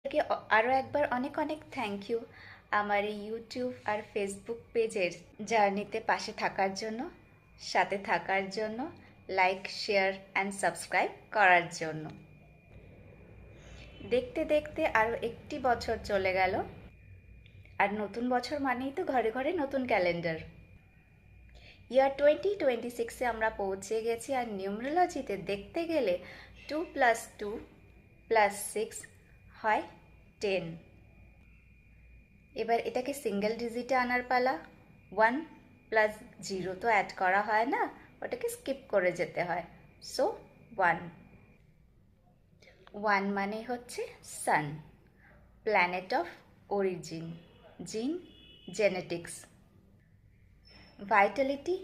থেকে আরও একবার অনেক অনেক থ্যাংক ইউ আমার এই ইউটিউব আর ফেসবুক পেজের জার্নিতে পাশে থাকার জন্য, সাথে থাকার জন্য, লাইক, শেয়ার অ্যান্ড সাবস্ক্রাইব করার জন্য। দেখতে দেখতে আরও একটি বছর চলে গেল, আর নতুন বছর মানেই তো ঘরে ঘরে নতুন ক্যালেন্ডার। ইয়ার 2026-এ আমরা পৌঁছে গেছি, আর নিউমেরোলজিতে দেখতে গেলে 2 + 2 + 6 হয় 10। এবার এটাকে সিঙ্গেল ডিজিটে আনার পালা। 1 + 0 তো অ্যাড করা হয় না, ওটাকে স্কিপ করে যেতে হয়। সো 1 মানে হচ্ছে সান, প্ল্যানেট অফ অরিজিন, জিন, genetics, Vitality,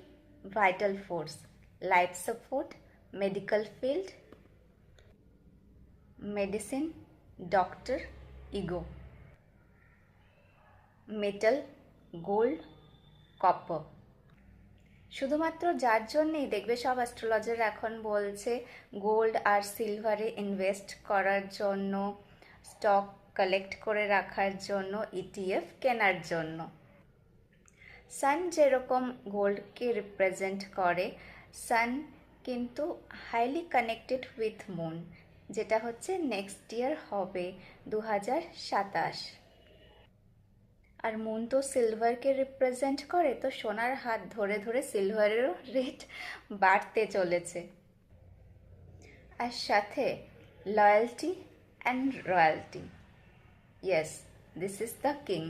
vital force, life support, medical field, medicine, doctor, ego, metal, gold, copper. শুধুমাত্র যার জন্যেই দেখবে সব অ্যাস্ট্রোলজার এখন বলছে গোল্ড আর সিলভারে ইনভেস্ট করার জন্য, স্টক কালেক্ট করে রাখার জন্য, ইটিএফ কেনার জন্য। সান যেরকম গোল্ডকে রিপ্রেজেন্ট করে, সান কিন্তু হাইলি কানেক্টেড উইথ মুন, যেটা হচ্ছে নেক্সট ইয়ার হবে 2027। আর মুন তো সিলভারকে রিপ্রেজেন্ট করে, তো সোনার হাত ধরে ধরে সিলভারেরও রেট বাড়তে চলেছে। আর সাথে loyalty and royalty. Yes, this is the king.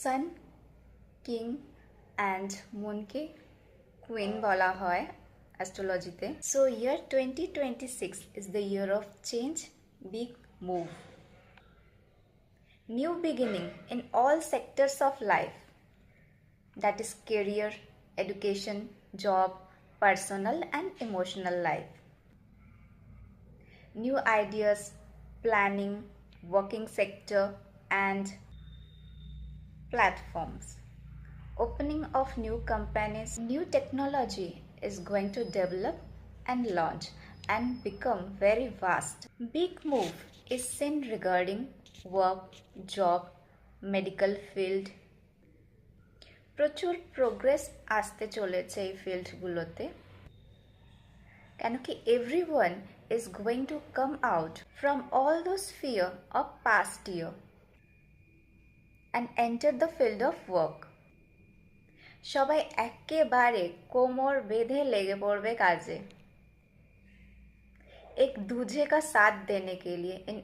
Sun king and মুনকে কুইন বলা হয় অ্যাস্ট্রোলজিতে। So year 2026 is the year of change, big move, new beginning in all sectors of life, that is career, education, job, personal and emotional life, new ideas, planning, working sector and platforms, opening of new companies, new technology is going to develop and launch and become very vast. Big move is seen regarding work, job, medical field. প্রচুর progress আসতে চলেছে এই ফিল্ডগুলোতে, কেন কি everyone is going to come out from all those fear of past year and enter the field of work. সবাই একেবারে কোমর বেঁধে লেগে পড়বে কাজে, एक दूजे का साथ देने के लिए इन